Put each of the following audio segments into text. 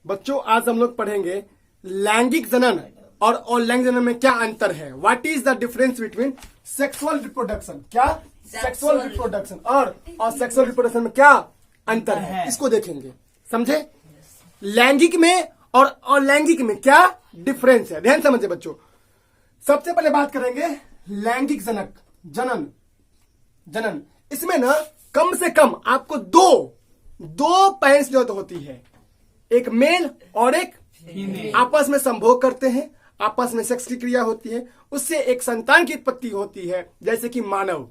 बच्चों आज हम लोग पढ़ेंगे लैंगिक जनन और अलैंगिक जनन में क्या अंतर है। What is the difference between sexual reproduction, क्या सेक्सुअल रिप्रोडक्शन और सेक्सुअल रिप्रोडक्शन में क्या अंतर है, इसको देखेंगे। समझे? लैंगिक में और अलैंगिक में क्या डिफरेंस है, ध्यान समझे बच्चों। सबसे पहले बात करेंगे लैंगिक जनन। इसमें ना कम से कम आपको दो पेरेंट्स की जरूरत होती है, एक मेल और एक फीमेल। आपस में संभोग करते हैं, आपस में सेक्स की क्रिया होती है, उससे एक संतान की उत्पत्ति होती है। जैसे कि मानव,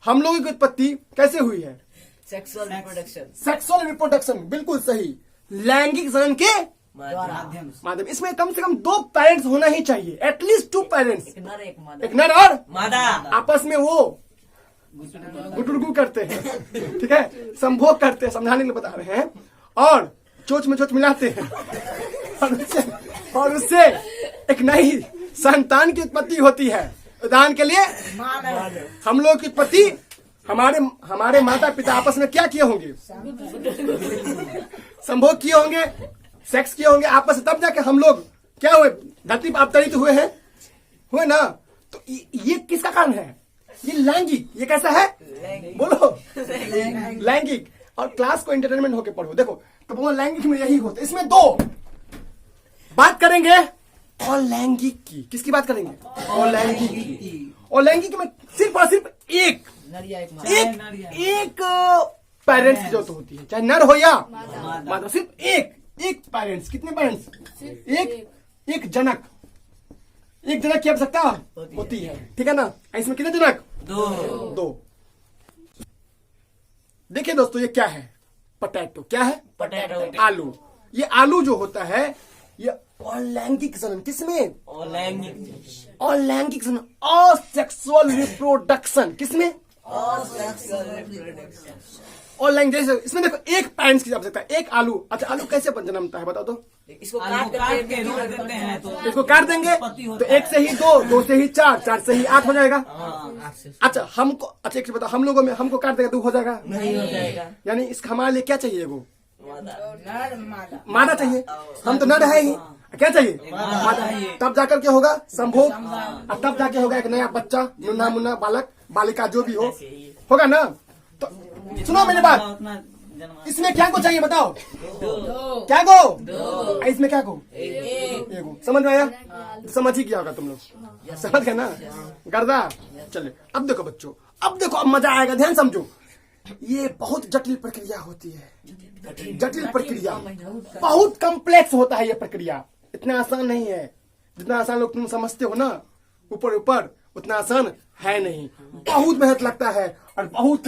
हम लोगों की उत्पत्ति कैसे हुई है? सेक्सुअल रिप्रोडक्शन, बिल्कुल सही, लैंगिक जनन के माध्यम। इसमें कम से कम 2 पेरेंट्स होना ही चाहिए, एटलीस्ट 2 पेरेंट्स, एक नर और मादा। आपस में वो गुटुरगु करते हैं, ठीक है, संभोग करते हैं, समझाने के लिए बता रहे हैं, और चोच में चोच मिलाते हैं और उससे एक नई संतान की उत्पत्ति होती है। उदाहरण के लिए हम लोग की उत्पत्ति, हमारे माता पिता आपस में क्या किए होंगे? संभोग किए होंगे, सेक्स किए होंगे आपस में, तब जाके हम लोग क्या हुए? धरती पर अवतरित हुए ना। तो ये किसका कारण है? ये लैंगिक। ये कैसा है? बोलो, लैंगिक। और क्लास को एंटरटेनमेंट होके पढ़ो। देखो तो वो लैंगिक में यही होता है। इसमें 2 बात करेंगे और लैंगिक की। किसकी बात करेंगे? और लैंगिक की। और लैंगिक में सिर्फ और सिर्फ एक पेरेंट्स की जरूरत होती है, चाहे नर हो या मादा। सिर्फ एक पेरेंट्स। कितने पेरेंट्स? एक जनक की आवश्यकता होती है, ठीक है ना। इसमें कितने जनक? 2। देखिए दोस्तों, ये क्या है? पोटैटो। क्या है? पोटैटो, आलू। ये आलू जो होता है ये अलैंगिक जनन। किसमें? अलैंगिक जनन, असेक्सुअल रिप्रोडक्शन। किसमें? अलैंगिक। जैसे इसमें देखो एक पेरेंट्स की आवश्यकता है, एक आलू। अच्छा, आलू कैसे जन्मता है बताओ तो? इसको काट देंगे तो 1 से ही 2, 2 से ही 4, 4 से ही 8 हो जाएगा। अच्छा एक बताओ, हम लोगों में हमको काट देगा तो हो जाएगा? नहीं हो जाएगा। यानी इसका हमारे लिए क्या चाहिए? वो मादा चाहिए। हम तो नर है ही, क्या चाहिए? मादा। तब जाकर क्या होगा? संभोग। और तब जाके होगा एक नया बच्चा, मुन्ना मुन्ना, बालक बालिका जो भी होगा ना। तो सुनो मेरी बात, इसमें क्या को चाहिए बताओ? क्या को? इसमें क्या को? एगो। समझ में आया? समझ ही किया होगा तुम लोग, समझ गए ना गर्दा। चले अब देखो बच्चों, अब देखो, अब मजा आएगा, ध्यान समझो। ये बहुत जटिल प्रक्रिया होती है, जटिल प्रक्रिया, बहुत कॉम्प्लेक्स होता है ये प्रक्रिया। इतना आसान नहीं है, जितना आसान लोग तुम समझते हो ना ऊपर, उतना आसान है नहीं। बहुत मेहनत लगता है और बहुत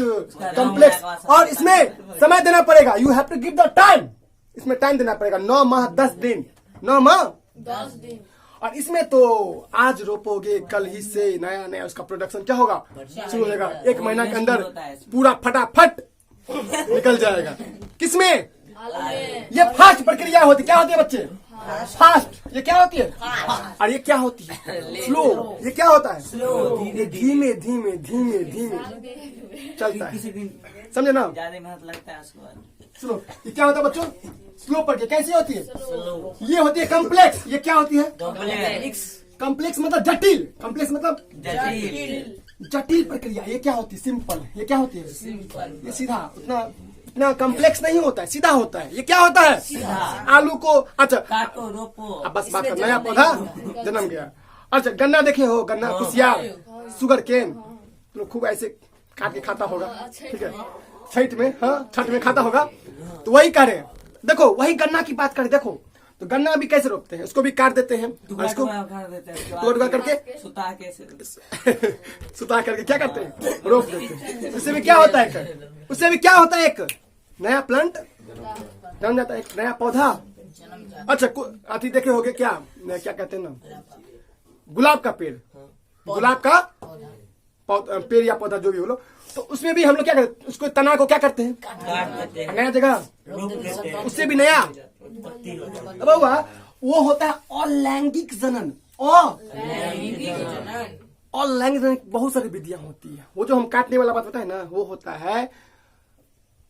कॉम्प्लेक्स, और इसमें समय देना पड़ेगा। You have to give the time. इसमें टाइम देना पड़ेगा। 9 माह 10 दिन, 9 माह 10 दिन। और इसमें तो आज रोपोगे, कल ही से नया उसका प्रोडक्शन क्या होगा? शुरू हो जाएगा। 1 महीना के अंदर पूरा फटाफट निकल जाएगा। किसमें? ये फास्ट प्रक्रिया होती। क्या होती है बच्चे? फास्ट। ये क्या होती है? और ये क्या होती है? स्लो। ये क्या होता है? ये धीमे चलता है, समझे ना? ज्यादा मेहनत लगता है स्लो। ये क्या होता है बच्चों? स्लो प्रक्रिया। कैसी होती है? ये होती है कॉम्प्लेक्स। ये क्या होती है? कॉम्प्लेक्स मतलब जटिल। कॉम्प्लेक्स मतलब जटिल प्रक्रिया। ये क्या होती है? सिंपल। ये क्या होती है? ये सीधा, इतना कॉम्प्लेक्स नहीं होता है, सीधा होता है। ये क्या होता है? आलू को अच्छा काटो, रोपो, अब बस बात कर, नया पौधा जन्म गया। अच्छा, गन्ना देखे हो? गन्ना, कुसियार, सुगर केन, तो खूब ऐसे काट के खाता होगा, ठीक है, छठ में खाता होगा। तो वही करें, देखो वही गन्ना की बात करें। देखो तो गन्ना भी कैसे रोपते हैं? उसको भी काट देते हैं, इसको टुकड़ा करके सुता करके क्या करते हैं? रोप देते हैं। उससे भी क्या होता है? एक नया प्लांट जन्म जाता है, एक नया पौधा। अच्छा, अति देखे होगे क्या कहते हैं ना, गुलाब का पेड़, गुलाब का पेड़ या पौधा जो भी हो लो, तो उसमें भी हम लोग क्या करते हैं? उसको तना को क्या करते हैं? नया जगह, उससे भी नया। अब वो होता है अलैंगिक जनन। अलैंगिक जनन बहुत सारी विधियां होती है। वो जो हम काटने वाला बात होता है ना, वो होता है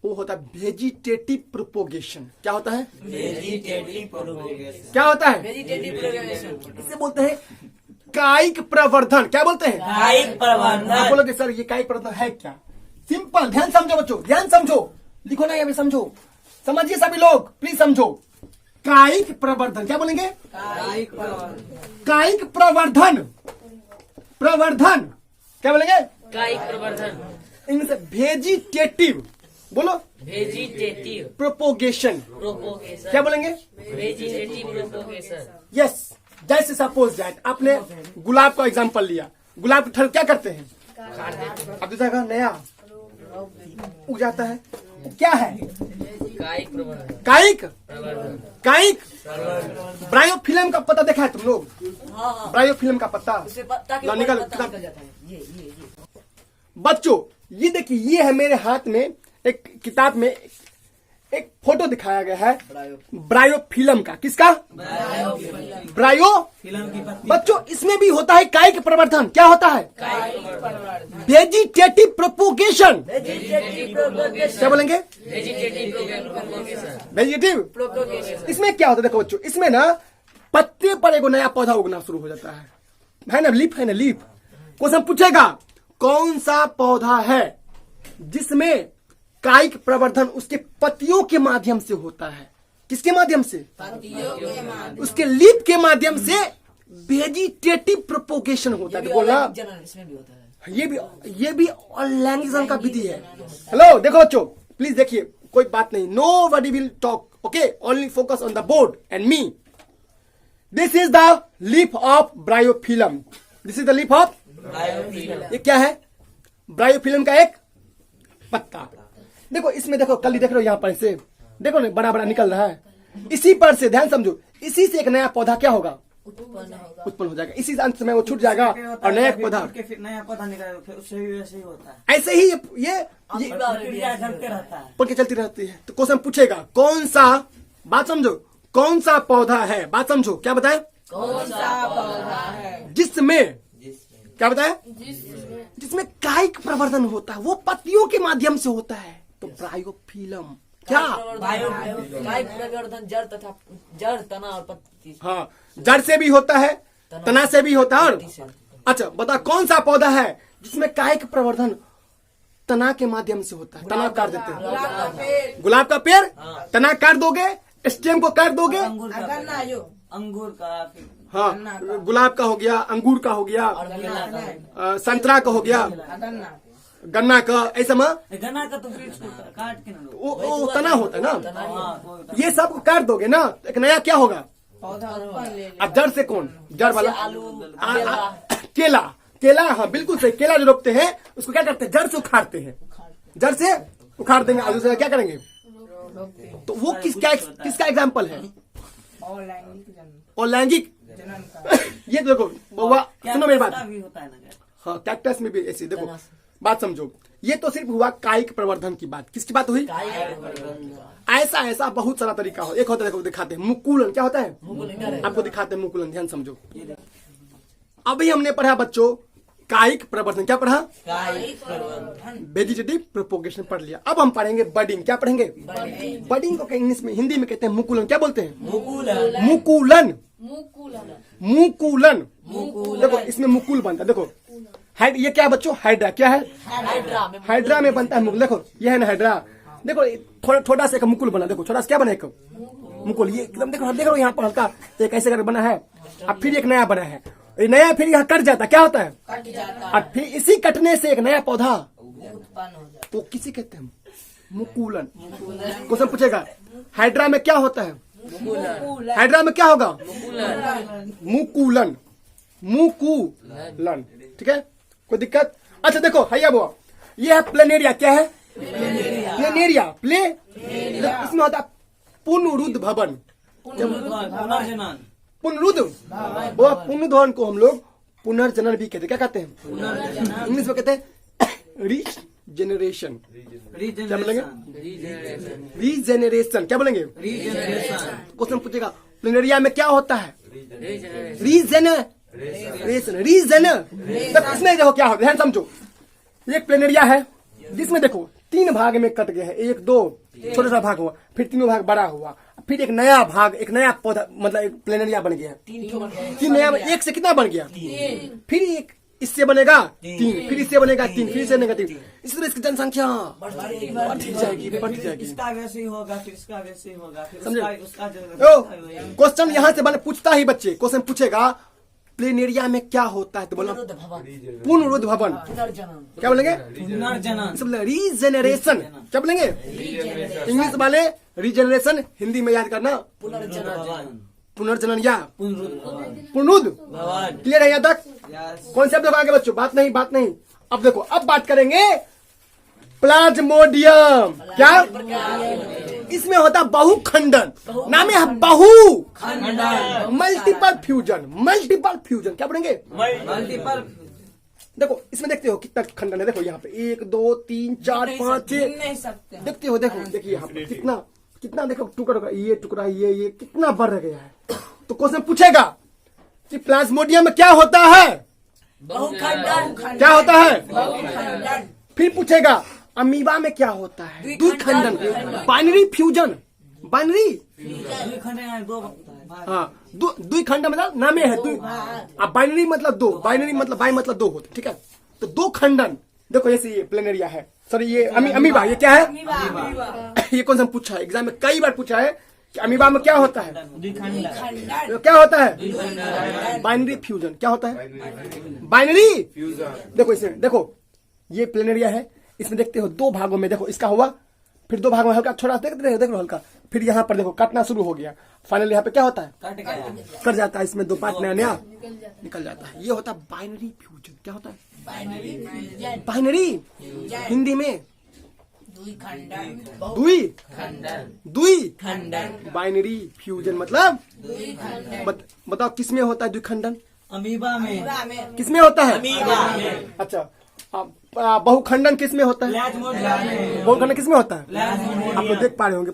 वो होता है वेजिटेटिव प्रोपोगेशन। क्या होता है? Vegetative propagation. क्या होता है? Vegetative propagation. इसे बोलते हैं कायिक प्रवर्धन। क्या बोलते हैं? कायिक प्रवर्धन। आप बोलोगे सर ये कायिक प्रवर्धन है क्या? सिंपल, ध्यान समझो बच्चों, ध्यान समझो, लिखो ना यहाँ पे, समझो, समझिए सभी लोग, प्लीज समझो। कायिक प्रवर्धन, क्या बोलेंगे? कायिक प्रवर्धन। कायिक प्रवर्धन, प्रवर्धन क्या बोलेंगे? कायिक प्रवर्धन। इंग्लिश वेजिटेटिव, बोलो वेजिटेटिव प्रोपोगेशन। प्रोपोगेशन। क्या बोलेंगे? Vegetative propagation. यस, जैसे सपोज दैट आपने गुलाब का एग्जांपल लिया, गुलाब के ठल क्या करते हैं? अब दूसरा नया उग जाता है, वो क्या है? कायिक प्रवर्धन। कायिक, प्रवर्धन। कायिक ब्रायोफिल्म का पत्ता देखा है तुम लोग? हाँ, ब्रायोफिल्म का पत्ता उससे पत्ता के ला ऊपर निकल पत्ता निकल जाता है। ये बच्चों ये देखिए, ये है मेरे हाथ में एक किताब में एक फोटो दिखाया गया है ब्रायोफिल्म का। किसका? ब्रायो फिल्म की पत्ती। बच्चों इसमें भी होता है कायिक प्रवर्धन। क्या होता है? कायिक प्रवर्धन। Vegetative propagation. Vegetative propagation. क्या बोलेंगे? Vegetative propagation. वेजिटेटिव। प्रोपोगेशन। इसमें क्या होता है देखो बच्चों, इसमें ना पत्ते पर एक नया पौधा उगना शुरू हो जाता है ना, लीफ है ना, लीफ। क्वेश्चन पूछेगा कौन सा पौधा है जिसमें कायिक प्रवर्धन उसके पत्तियों के माध्यम से होता है? किसके माध्यम से? पत्तियों के माध्यम। उसके लीफ के माध्यम से वेजिटेटिव प्रोपोगेशन होता है। बोला इसमें भी होता है। ये भी लैंग्वेज का विधि है। हेलो देखो बच्चों, प्लीज देखिए, कोई बात नहीं, nobody will talk, okay, only focus on the board and me. This is the leaf of bryophyllum. This is the leaf of, ये क्या है? ब्रायोफिल्म का एक पत्ता। देखो इसमें, देखो कल देख रहे हो यहाँ पर, इसे देखो ना, बड़ा बड़ा निकल रहा है। इसी पर से ध्यान समझो, इसी से एक नया पौधा क्या होगा? उत्पन्न हो जाएगा। इसी अंत में वो छूट जाएगा और नया पौधा, फिर नया पौधा निकलेगा, फिर उससे भी वैसे ही होता है। ऐसे ही ये प्रक्रिया चलते रहता है। पढ़ के चलती रहती है। तो क्वेश्चन पूछेगा कौन सा, बात समझो, कौन सा पौधा है, बात समझो, क्या बताए? कौन सा पौधा है जिसमें, क्या बताए? जिसमें कायिक प्रवर्धन होता है, वो पत्तियों के माध्यम से होता है। तो ब्रायोफिल्म क्या? कायिक प्रवर्धन जड़ तथा जड़, तना और पत्ती। हाँ, जड़ से भी होता है, तना से भी होता है। और अच्छा बता, कौन सा पौधा है जिसमें कायिक प्रवर्धन तना के माध्यम से होता है? तना काट देते हैं, गुलाब का पेड़, तना काट दोगे, स्टेम को काट दोगे। अंगूर का, फिर हाँ, गुलाब का हो गया, अंगूर का हो गया, संतरा का हो गया, गन्ना का, ऐसा में गन्ना का तो फिर इसको काट के ना लो। वो तना होता है ना। हाँ, वो होता है। ये सब काट दोगे ना, तो एक नया क्या होगा? अब जड़ से कौन? जड़ वाला आलू, केला, केला, हाँ बिल्कुल सही। केला जो रोपते हैं उसको क्या करते हैं? जड़ से उखाड़ते हैं, जड़ से उखाड़ देंगे, आलू से क्या करेंगे? तो वो किसका एग्जाम्पल है? और लैंगिक। ये देखो बउआ, सुनो मेरी बात। भी होता है ना। हाँ, कैक्टस में भी ऐसी, देखो बात समझो, ये तो सिर्फ हुआ कायिक प्रवर्धन की बात। किसकी बात हुई? ऐसा बहुत सारा तरीका हो। एक होता है, देखो दिखाते हैं मुकुलन। क्या होता है? आपको दिखाते हैं मुकुलन, ध्यान समझो। अभी हमने पढ़ा बच्चों कायिक प्रवर्धन। क्या पढ़ा? कायिक प्रवर्धन। वेजिटेटिव प्रोपोगेशन पढ़ लिया। अब हम पढ़ेंगे बडिंग। क्या पढ़ेंगे? बडिंग को इंग्लिश में, हिंदी में कहते हैं मुकुलन। क्या बोलते हैं? मुकुलन। मुकुलन। देखो इसमें मुकुल बनता है। देखो ये क्या है बच्चों? हाइड्रा। क्या है? हाइड्रा में बनता है मुकुल। देखो ये है ना हाइड्रा। देखो छोटा सा एक मुकुल बना। देखो छोटा सा क्या बना? एक मुकुल। ये एकदम देखो यहाँ पर हल्का एक ऐसे करके बना है। अब फिर एक नया बना है, ये नया फिर यहाँ कट जाता। क्या होता है? कट जाता है। और फिर इसी कटने से एक नया पौधा उत्पन्न हो जाता वो किसी कहते हैं मुकुलन। क्वेश्चन पूछेगा हाइड्रा में क्या होता है? हाइड्रा में क्या होगा? मुकुलन। मुकुलन। ठीक है, कोई दिक्कत? अच्छा देखो हैया बुआ, ये है प्लेनेरिया। क्या है? प्लेनेरिया। इसमें होता है पुनरुद्ध भवन। पुनर्जनन। पुनरुद्ध वो पुनर्धवन को हम लोग पुनर्जनन भी कहते हैं। क्या कहते हैं? इंग्लिश में कहते हैं रीजनरेशन। क्या बोलेंगे? रीजनरेशन। क्या बोलेंगे? क्वेश्चन पूछेगा प्लेनेरिया में क्या होता है? रीजनरेशन। रीजन इसमें देखो क्या होता है, ध्यान समझो। एक प्लेनेरिया है जिसमें देखो 3 भाग में कट गया है, 1 2 छोटा सा भाग हुआ, फिर तीनों भाग बड़ा हुआ, फिर एक नया भाग, एक नया पौधा मतलब एक प्लेनेरिया बन गया। 3 नया, एक से कितना बन गया? फिर एक इससे बनेगा 3, फिर इससे बनेगा 3, फिर इससे बनेगा 3। इस तरह इसकी जनसंख्या बढ़ती जाएगी। इसका वैसे ही होगा, फिर इसका वैसे ही होगा, फिर समझे? उसका क्वेश्चन यहाँ से बने पूछता ही बच्चे, क्वेश्चन पूछेगा प्लेनेरिया में क्या होता है, तो बोलो पुनरुद्ध भवन। क्या बोलेंगे? पुनर्जनन। रीजेनरेशन। क्या बोलेंगे? इंग्लिश वाले रीजेनरेशन, हिंदी में याद करना पुनर्जनन या पुनरुद्ध। क्लियर है यहाँ तक? कॉन्सेप्ट देखो आगे बच्चों, बात नहीं। अब देखो, अब बात करेंगे प्लाज्मोडियम। क्या? इसमें होता बहुखंडन, नाम है मल्टीपल फ्यूजन। क्या बोलेंगे? मल्टीपल। देखो इसमें देखते हो कितना खंडन है, देखो यहाँ पे 1 2 3 4 5 6 देखते हो, देखिए यहाँ पे कितना देखो टुकड़ा, ये टुकड़ा ये कितना बढ़ गया है। तो क्वेश्चन पूछेगा कि प्लाज्मोडियम में क्या होता है? बहुखंडन। क्या होता है? फिर पूछेगा अमीबा में क्या होता है? द्विखंडन, बाइनरी फ्यूजन। हाँ, द्विखंड मतलब नामे है अब बाइनरी मतलब 2, बाइनरी मतलब बाई मतलब 2 होते, ठीक है। तो 2 खंडन, देखो जैसे ये प्लेनेरिया है, सॉरी ये अमीबा, ये क्या है? ये कौन सा पूछा है एग्जाम में, कई बार पूछा है कि अमीबा में क्या होता है? क्या होता है? Binary fusion. क्या होता है? Binary fusion. देखो इसमें, देखो ये प्लेनेरिया है, इसमें देखते हो 2 भागों में, देखो इसका हुआ, फिर 2 भागों में हल्का छोटा देख रहे हल्का, फिर यहाँ पर देखो काटना शुरू हो गया, फाइनल यहाँ पे क्या होता है? कट जाता है, इसमें 2 पार्ट नया निकल जाता है। ये होता है बाइनरी फ्यूजन। क्या होता है? बाइनरी, हिंदी में द्विखंडन। बाइनरी फ्यूजन मतलब बताओ किसमें होता है द्विखंडन? अमीबा में। किसमें होता है? अमीबा में। अच्छा, बहुखंडन किसमें होता है? बहुखंडन किसमें होता है? आप लोग देख पा रहे होंगे,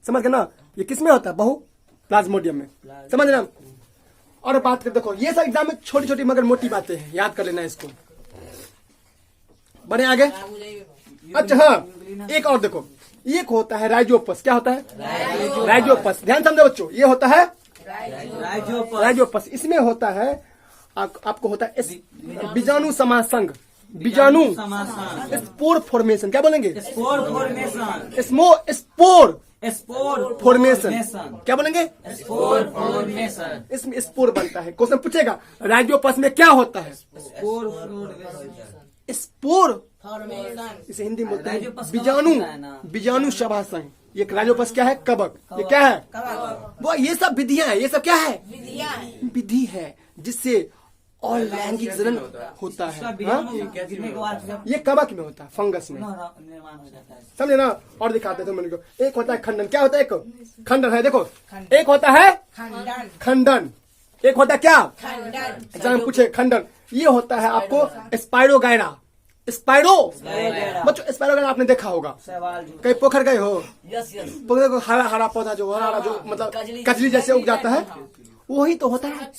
समझ गए ना? ये किसमें होता है? प्लाज्मोडियम में, समझ रहे? और बात कर, देखो ये सब एग्जाम में छोटी छोटी मगर मोटी बातें हैं, याद कर लेना इसको। बढ़े आगे। अच्छा हाँ, एक और देखो, एक होता है राइजोपस। क्या होता है? राइजोपस। ध्यान समझो बच्चों, ये होता है राइजोपस। इसमें होता है आपको होता है बीजाणु समासंग, बीजाणु स्पोर फॉर्मेशन। क्या बोलेंगे? Spore formation. Spore formation. क्या बोलेंगे? Spore formation. इसमें स्पोर बनता है। क्वेश्चन पूछेगा राइजोपस में क्या होता है? स्पोर, इसे हिंदी में बोलते हैं बीजाणु सभासंग। ये राइजोपस क्या है? कवक। ये क्या है? वो ये सब विधियां है, ये सब क्या है? विधि है जिससे और लैंगिक जनन होता है। ये कवक में होता है, फंगस में, समझे ना? और दिखाते हैं तुम को। एक होता है खंडन। क्या होता है? एक खंडन है, देखो एक होता है खंडन, एक होता है क्या? एग्जाम में पूछे खंडन। ये होता है आपको स्पाइरोगायरा। बच्चों स्पाइरोगायरा आपने देखा होगा, कहीं पोखर गए हो? पोखर को हरा हरा पौधा जो मतलब कजली जैसे उग जाता है, वही तो होता है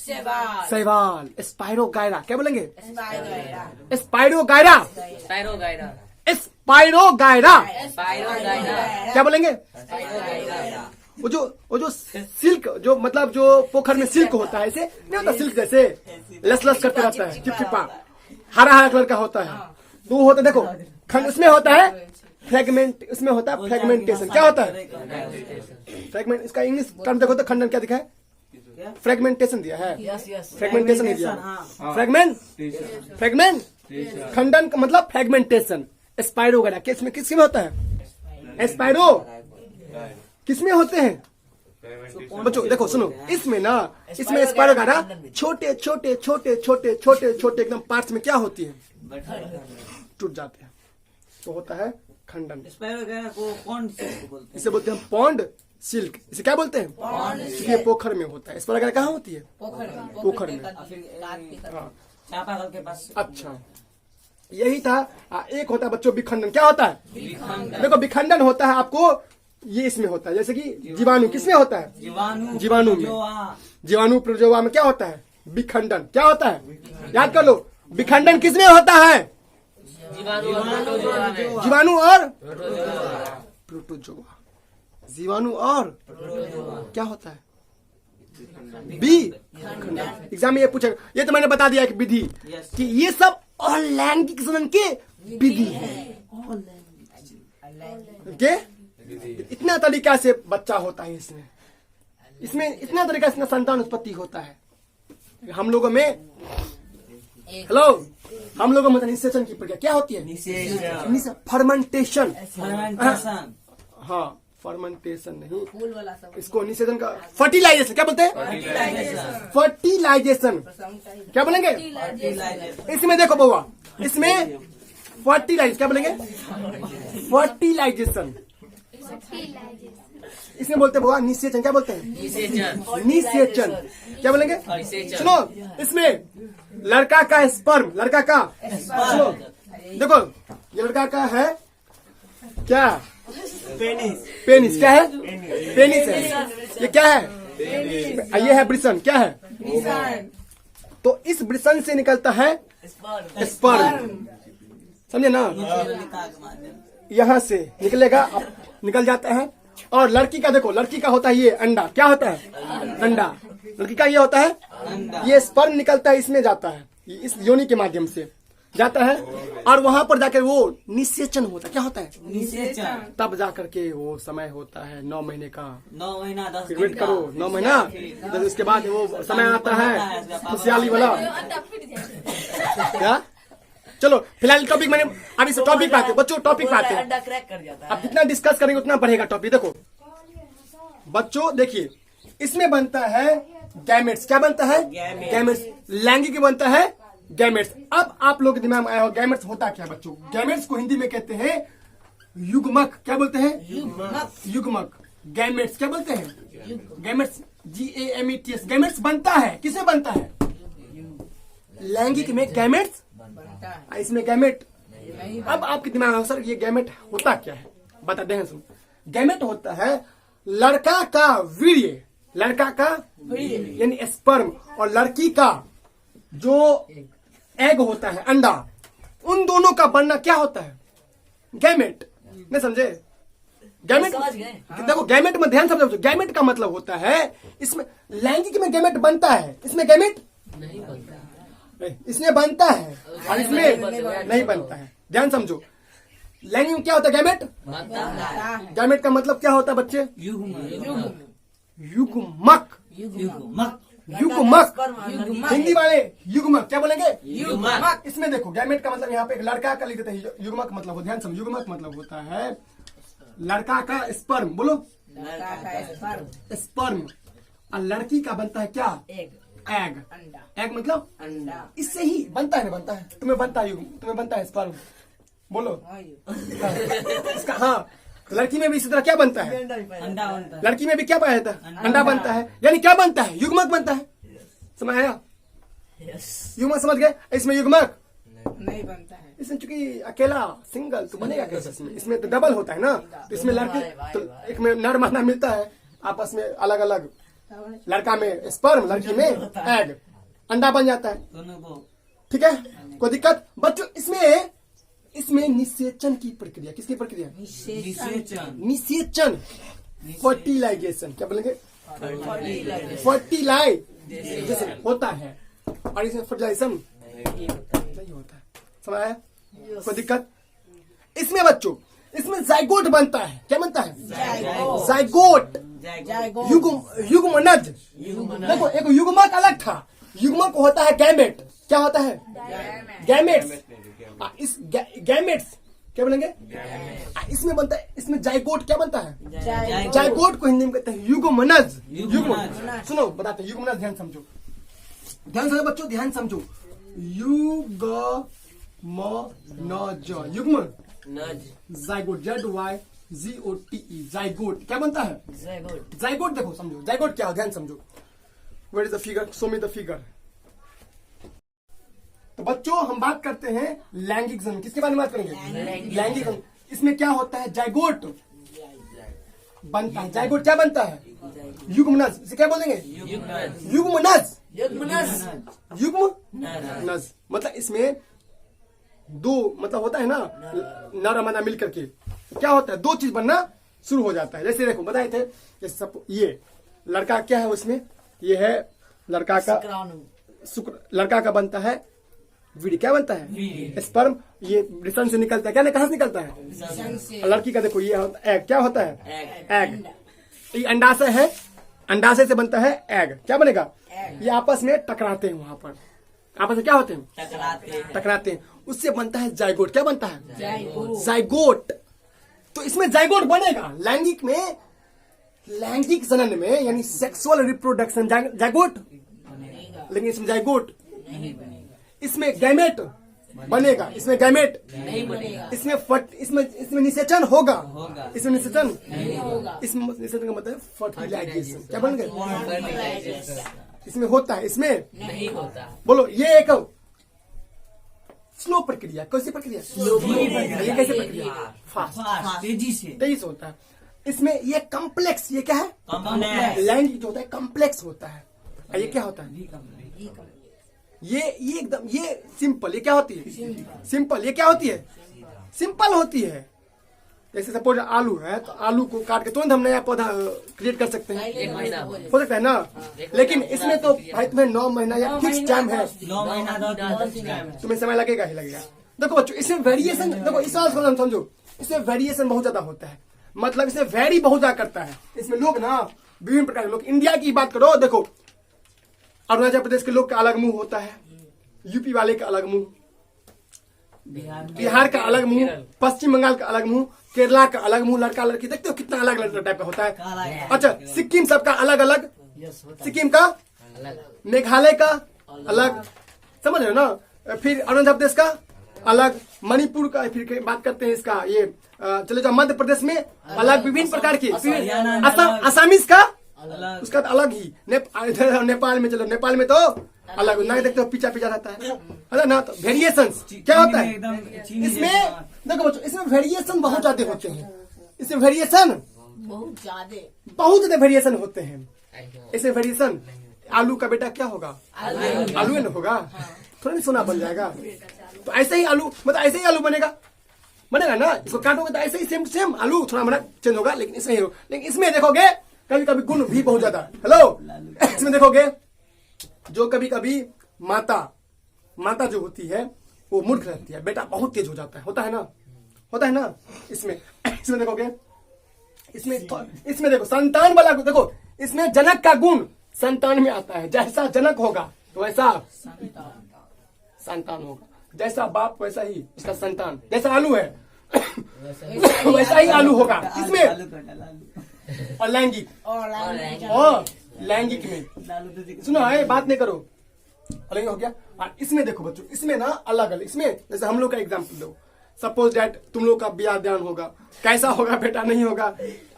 शैवाल, स्पाइरोगायरा। क्या बोलेंगे? स्पाइरोगायरा। क्या बोलेंगे? वो जो सिल्क, जो मतलब जो पोखर में सिल्क होता है, ऐसे नहीं होता सिल्क जैसे लस करते रहता है, चिपचिपा हरा कलर का होता है, तो वो होता है। देखो खंड उसमें होता है फ्रेगमेंट, उसमें होता है फ्रेगमेंटेशन। क्या होता है? फ्रेगमेंट। इसका इंग्लिश टर्म देखो तो खंडन क्या दिखा है? फ्रेगमेंटेशन दिया है। फ्रेगमेंटेशन नहीं दिया, फ्रेगमेंट। खंडन का मतलब फ्रेगमेंटेशन। स्पाइरो वगैरह किसमें होता है? स्पाइरो किसमें होते हैं बच्चों? देखो सुनो, इसमें स्पाइरो वगैरह छोटे छोटे एकदम पार्ट्स में क्या होती है? टूट जाते हैं, तो होता है खंडन। इसे बोलते हैं पॉन्ड सिल्क। इसे क्या बोलते हैं? क्योंकि ये पोखर में होता है। इस पर कहाँ होती है? पोखर में। चापाकल के पास। अच्छा, यही था। एक होता है बच्चों विखंडन। क्या होता है? देखो विखंडन होता है आपको, ये इसमें होता है, जैसे कि जीवाणु किसमें होता है? जीवाणु में। जीवाणु प्रोजोआ में क्या होता है? विखंडन। क्या होता है? याद कर लो, विखंडन किसमें होता है? जीवाणु और प्रोटोजोआ। जीवाणु और क्या होता है? बी। एग्जाम में ये पूछेगा। ये तो मैंने बता दिया कि विधि कि ये सब अलैंगिक जनन के विधि है। के इतना तरीका से बच्चा होता है, इसमें इतना तरीका से संतान उत्पत्ति होता है। हम लोगों में हेलो हम लोगों में निषेचन की प्रक्रिया क्या होती है? फर्मेंटेशन। हाँ, फर्मेंटेशन नहीं, फूल वाला सब इसको निषेचन का फर्टिलाइजेशन क्या बोलते हैं? फर्टिलाइजेशन क्या बोलेंगे? इसमें देखो बउआ, इसमें फर्टिलाइज क्या बोलेंगे? फर्टिलाइजेशन। इसमें बोलते हैं बउआ निषेचन क्या बोलते हैं? निषेचन क्या बोलेंगे? सुनो, इसमें लड़का का स्पर्म, लड़का का सुनो देखो, ये लड़का का है क्या? पेनिस क्या है? पेनिस है। ये क्या है? ये है वृषण। क्या है? तो इस वृषण से निकलता है स्पर्म, समझे ना? यहाँ से निकलेगा, निकल जाता है। और लड़की का देखो, लड़की का होता है ये अंडा। क्या होता है? अंडा। लड़की का ये होता है, ये स्पर्म निकलता है, इसमें जाता है, इस योनि के माध्यम से जाता है और वहां पर जाकर वो निषेचन होता है। क्या होता है? निषेचन। तब जाकर के वो समय होता है 9 महीने का। 9 महीना 10 फिर वेट करो 9 महीना, जब उसके बाद वो समय आता है खुशहाली वाला। क्या? चलो फिलहाल टॉपिक मैंने अभी से टॉपिक पाते बच्चों, टॉपिक पाते हैं। अंडा क्रैक कर जाता है। अब जितना डिस्कस करेंगे उतना बढ़ेगा टॉपिक। देखो बच्चों, देखिए इसमें बनता है गैमेट्स। क्या बनता है? गैमेट्स। लैंगिक बनता है गैमेट्स। अब आप लोग के दिमाग में आया हो गैमेट्स होता क्या बच्चों? गैमेट्स को हिंदी में कहते हैं युग्मक। क्या बोलते हैं? युग्मक। गैमेट्स क्या बोलते हैं? Gametes GAMETS। गैमेट्स बनता है, किसे बनता है? लैंगिक में गैमेट्स, इसमें गैमेट। अब आपके दिमाग में सर ये गैमेट होता क्या है? बता दें सुन। गैमेट होता है लड़का का वीर्य, लड़का का यानी स्पर्म, और लड़की का जो एग होता है अंडा, उन दोनों का बनना क्या होता है? गैमेट। नहीं समझे? गैमेट समझ गए? देखो गैमेट में ध्यान समझो। गैमेट का मतलब होता है, इसमें लैंगिक में गैमेट बनता है, इसमें गैमेट नहीं बनता। इसमें बनता है और इसमें नहीं बनता है। ध्यान समझो, लैंगिक में क्या होता है? गैमेट। गैमेट का मतलब क्या होता है बच्चे? युग्मक। युग्मक। हिंदी वाले युग्मक क्या बोलेंगे? युग्मक। इसमें देखो गैमेट का मतलब यहाँ पे एक लड़का का लिख देते हैं। युग्मक मतलब हो, ध्यान समझो, युग्मक मतलब होता है लड़का का स्पर्म। बोलो स्पर्म। और लड़की का बनता है क्या? एग। एग मतलब अंडा। इससे ही बनता है ना? बनता है, तुम्हें बनता है तुम्हें बनता है स्पर्म। बोलो इसका। हाँ, लड़की में भी इसी तरह क्या बनता है? अंडा बनता है। लड़की में भी क्या पाया जाता है? अंडा बनता है। यानी क्या बनता है? युग्मक बनता है। समझ आया? युग्मक समझ गए? इसमें युग्मक नहीं बनता है। इसमें चूंकि अकेला सिंगल तो बनेगा कैसे? इसमें तो डबल होता है ना। तो इसमें लड़की तो एक में नर मादा मिलता है, आपस में अलग अलग। लड़का में स्पर्म, लड़की में एग, अंडा बन जाता है। दोनों को। ठीक है, कोई दिक्कत बच्चों? इसमें निषेचन की प्रक्रिया, किसकी प्रक्रिया? निषेचन। निषेचन। फर्टिलाइजेशन क्या बोलेंगे? फर्टिलाइजेशन होता है और इसमें फर्टिलाइजेशन नहीं होता है। समझ आया? कोई दिक्कत? इसमें बच्चों, इसमें जाइगोट बनता है। क्या बनता है? जाइगोट। युग्मनज। देखो एक युग्मक अलग था, युग्मक होता है गैमेट। क्या होता है? गैमेट्स। इस गैमेट्स क्या बोलेंगे? इसमें बनता है, इसमें जाइगोट क्या बनता है? जाइगोट को हिंदी में कहते हैं युग्मनज। युग्म सुनो बताते हैं, युग्मनज। ध्यान समझो, ध्यान समझो बच्चों, ध्यान समझो। युग्मनज, युग्म जाइगोट, ZYGOTE, जाइगोट क्या बनता है? जाइगोट। देखो समझो जाइगोट क्या है, ध्यान समझो। Where is the figure? Show me the figure. तो बच्चों हम बात करते हैं लैंगिक जनन। किसके बारे में बात करेंगे? लैंगिक जनन। इसमें क्या होता है? जाइगोट बनता है। जाइगोट क्या बनता है? युग्मनज। इसे क्या बोलेंगे? युग्मनज। युग्मनज मतलब इसमें दो मतलब होता है ना नर और मादा मिल करके क्या होता है, दो चीज बनना शुरू हो जाता है। जैसे देखो बताए थे, जैसे सब ये लड़का क्या है उसमें, ये है लड़का का शुक्र, लड़का का बनता है वीर्य, क्या बनता है स्पर्म, ये रिसन से निकलता है, क्या कहाँ से निकलता है, लड़की का देखो ये एग, क्या होता है एग, ये अंडाशय है, अंडाशय से बनता है एग, क्या बनेगा, ये आपस में टकराते हैं, वहां पर आपस में क्या होते हैं टकराते हैं, उससे बनता है जाइगोट, क्या बनता है जाइगोट। तो इसमें जाइगोट बनेगा लैंगिक में, लैंगिक जनन में यानी सेक्सुअल रिप्रोडक्शन जाइगोट, लेकिन इसमें जाइगोट इसमें गैमेट बनेगा, इसमें गैमेट नहीं बनेगा, इसमें निषेचन होगा, इसमें निषेचन नहीं होगा, इसमें निषेचन का मतलब फर्टिलाइजेशन, क्या बन गया, इसमें होता है, इसमें नहीं होता। बोलो ये एक स्लो प्रक्रिया, कैसी प्रक्रिया, ये कैसे प्रक्रिया, फास्ट तेजी से होता है। इसमें ये कम्प्लेक्स, ये क्या है Complex। लैंगिक जो होता है कम्प्लेक्स होता है, और ये क्या होता है, ये एकदम ये सिंपल, ये क्या होती है सिंपल, ये क्या होती है सिंपल होती है। जैसे सपोज आलू है तो आलू को काट के तुरंत हम नया पौधा क्रिएट कर सकते हैं, एक महीना हो सकता है ना, लेकिन इसमें तो भाई तुम्हें 9 महीना या फिक्स टाइम है, 9 महीना 10 दिन तुम्हें समय लगेगा ही लगेगा। देखो बच्चों इसमें वेरिएशन, देखो इस बात को समझो, इसमें वेरिएशन बहुत ज्यादा होता है, मतलब इसमें वेरी बहुत ज्यादा करता है। इसमें लोग ना विभिन्न प्रकार के लोग, इंडिया की बात करो देखो अरुणाचल प्रदेश के लोग का अलग मुंह होता है, यूपी वाले का अलग मुंह, बिहार का अलग मुंह, पश्चिम बंगाल का अलग मुंह, केरला का अलग मुंह, लड़का लड़की देखते हो कितना अलग अलग टाइप का होता है। अच्छा सिक्किम सबका अलग अलग, सिक्किम का, मेघालय का अलग, समझ रहे हो ना, फिर अरुणाचल प्रदेश का अलग, मणिपुर का, फिर बात करते हैं इसका ये चले जाओ मध्य प्रदेश में अलग विभिन्न प्रकार की, असमीज का उसका तो अलग ही, नेपाल में चलो नेपाल में तो अलग ना, देखते हो पीछा पीछा रहता है ना, तो वेरिएशन क्या होता है इसमें, देखो बच्चों इसमें वेरिएशन बहुत ज्यादा होते हैं, इसमें वेरिएशन बहुत ज्यादा वेरिएशन होते हैं, इसमें वेरिएशन। आलू का बेटा क्या होगा, आलू ही ना होगा, थोड़ा नहीं सोना बन जाएगा, तो ऐसे ही आलू मतलब ऐसे ही आलू बनेगा ना, इसको काटोगे तो ऐसे ही सेम सेम आलू, थोड़ा मोड़ा चेंज होगा लेकिन ऐसे ही, लेकिन इसमें देखोगे कभी कभी गुण भी बहुत ज्यादा, हेलो इसमें देखोगे जो कभी कभी माता जो होती है वो मूर्ख रहती है, बेटा बहुत तेज हो जाता है, होता है ना इसमें देखोगे, इसमें देखो संतान वाला देखो, इसमें जनक का गुण संतान में आता है, जैसा जनक होगा तो वैसा संतान होगा, जैसा बाप वैसा ही इसका संतान, जैसा आलू है वैसा ही आलू होगा इसमें। और लैंगिक लैंगिक में सुनो है, बात नहीं करो, अलग हो गया। और इसमें देखो बच्चों, इसमें ना अलग अलग, इसमें जैसे हम लोग का एग्जाम्पल दो, सपोज डैट तुम लोग का ब्याह ध्यान होगा, कैसा होगा बेटा नहीं होगा,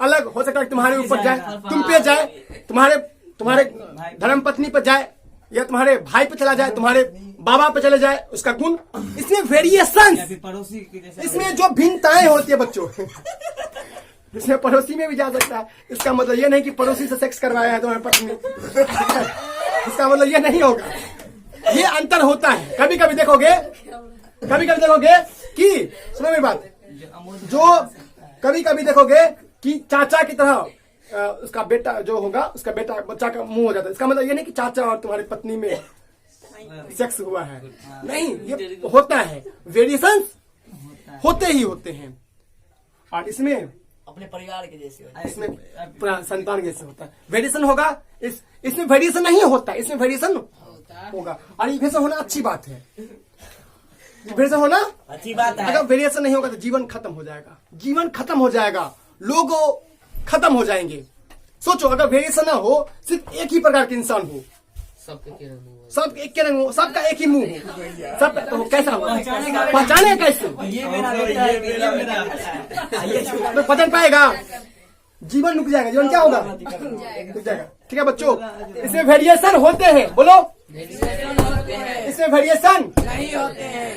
अलग हो सकता है, तुम्हारे ऊपर जाए, तुम पे जाए, तुम्हारे धर्म पत्नी पर जाए, या तुम्हारे भाई पे चला जाए, तुम्हारे बाबा पे चले जाए, उसका गुण, इसमें वेरिएशन, इसमें जो भिन्नताएं होती है बच्चों इसमें पड़ोसी में भी जा सकता है, इसका मतलब ये नहीं कि पड़ोसी से सेक्स करवाया है तुम्हारी पत्नी इसका मतलब ये नहीं होगा, ये अंतर होता है। कभी कभी देखोगे कि सुनो मेरी बात, जो कभी कभी देखोगे कि चाचा की तरह उसका बेटा जो होगा, उसका बेटा बच्चा का मुंह हो जाता है, इसका मतलब ये नहीं कि चाचा और तुम्हारी पत्नी में सेक्स हुआ है, नहीं, ये होता है, वेरिएशन होते ही होते हैं। और इसमें अपने परिवार के जैसे इसमें पूरा संतान जैसे होता है, वेरिएशन होगा, इसमें वेरिएशन नहीं होता, इसमें वेरिएशन होगा। और ये वेरिएशन होना अच्छी बात है, वेरिएशन होना अच्छी बात है। अगर वेरिएशन नहीं होगा तो जीवन खत्म हो जाएगा, लोग खत्म हो जाएंगे। सोचो अगर वेरिएशन ना हो, सिर्फ एक ही प्रकार के इंसान हो, सब एक के रंग हो, सबका एक ही मुंह हो, सब तो कैसा होगा, पहचाने कैसे, ये मेरा बेटा है, ये मेरा तो पहचान पाएगा, जीवन रुक जाएगा, जीवन क्या होगा रुक जाएगा। ठीक है बच्चों, इसमें वेरिएशन होते हैं, बोलो इसमें वेरिएशन नहीं होते हैं,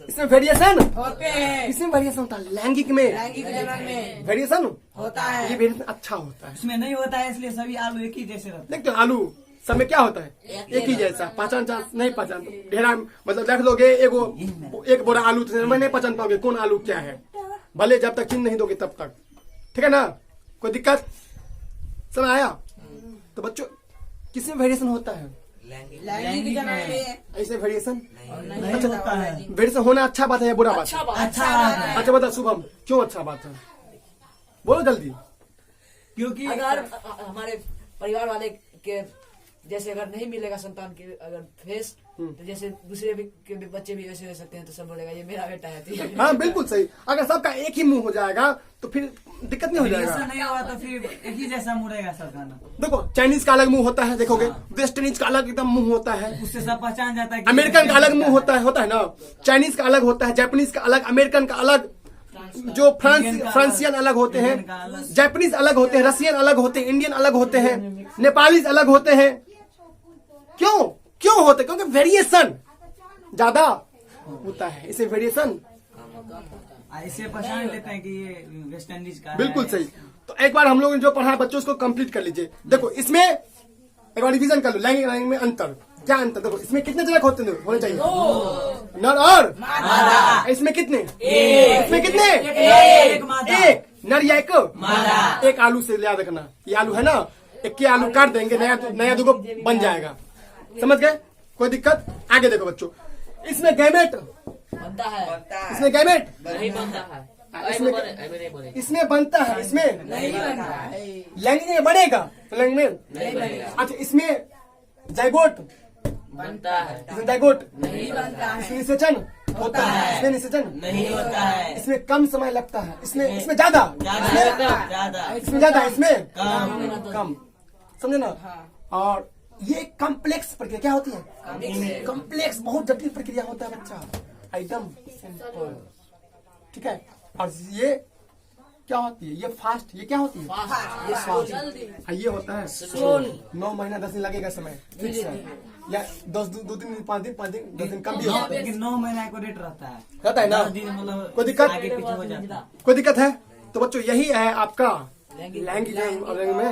इसमें वेरिएशन होते हैं, इसमें वेरिएशन होता है, लैंगिक में जनन में वेरिएशन होता है, ये वेरिएशन अच्छा होता है। इसमें नहीं होता है, इसलिए सभी आलू एक ही जैसे रहते देखते हो आलू सब में क्या होता है एक ही जैसा। पहचान नहीं पहचान ढेरा मतलब देख लोगे एक बोरा आलू तो मैं नहीं पहचान पाओगे कौन आलू क्या है, भले जब तक चिन्ह नहीं दोगे तब तक, ठीक है ना। कोई दिक्कत समझ आया। तो बच्चों किसमें वेरिएशन होता है, लैंगिक में ऐसे वेरिएशन नहीं होता है। वेरिएशन होना अच्छा बात है या बुरा बात अच्छा है? बात अच्छा बात है, अच्छा बता शुभम क्यों अच्छा बात है, बोलो जल्दी। क्योंकि अगर हमारे परिवार वाले के जैसे अगर नहीं मिलेगा संतान के अगर फेस, तो जैसे दूसरे के भी बच्चे भी वैसे हो सकते हैं, तो सब बोलेगा ये मेरा बेटा है, तो ये हाँ बिल्कुल सही। अगर सबका एक ही मुंह हो जाएगा तो फिर दिक्कत नहीं हो ऐसा जाएगा। नहीं होगा तो फिर एक ही जैसा मुड़ेगा सबका ना, देखो चाइनीज का अलग मुंह होता है, देखोगे वेस्ट इंडीज का अलग एकदम मुंह होता है, उससे सब पहचान जाता है कि अमेरिकन का अलग मुंह होता है ना, चाइनीज का अलग होता है, जापानीज का अलग, अमेरिकन का अलग, जो फ्रांसियन अलग होते हैं, जापानीज अलग होते हैं, रशियन अलग होते हैं, इंडियन अलग होते हैं, नेपालीज अलग होते हैं। क्यों होते? क्योंकि वेरिएशन ज्यादा होता है, इसे वेरिएशन ऐसे पहचान लेते हैं कि ये वेस्ट इंडीज का है। बिल्कुल सही। तो एक बार हम लोग ने जो पढ़ा है बच्चों उसको कंप्लीट कर लीजिए। देखो इसमें एक बार रिवीजन कर लो, लैंगिक में अंतर क्या अंतर। देखो इसमें कितने जनक होने चाहिए, नर और इसमें कितने, इसमें कितने, एक नर या एक आलू से याद रखना, ये आलू है ना, एक के आलू काट देंगे, नया दुगो बन जाएगा, समझ गए। कोई दिक्कत? आगे देखो बच्चों, इसमें गैमेट बनता है, इसमें गैमेट नहीं बनता है, इसमें बनता है, इसमें नहीं बनता है, लैंगिक में बनेगा, लैंगिक में नहीं बनेगा, अच्छा इसमें जाइगोट बनता है, इसमें जाइगोट नहीं बनता है, इसमें निषेचन होता है, इसमें निषेचन नहीं होता है, इसमें कम समय लगता है, इसमें ज्यादा, इसमें ज्यादा, इसमें कम, समझे ना। और ये कॉम्प्लेक्स प्रक्रिया क्या होती है, कॉम्प्लेक्स बहुत जटिल प्रक्रिया होता है बच्चा, एकदम सिंपल, ठीक है। और ये क्या होती है, ये फास्ट, ये क्या होती है, ये होता है 9 महीना 10 दिन लगेगा समय, फिक्स है, या 2 दिन 5 दिन 10 दिन कम भी होता है, लेकिन 9 महीना को रेट रहता है, ना 10 दिन मतलब कोई दिक्कत, आगे पीछे हो जाता है। कोई दिक्कत है। तो बच्चों यही है आपका लैंगिक में।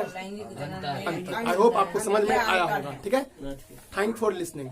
आई होप आपको समझ में आया होगा, ठीक है। Thank for listening.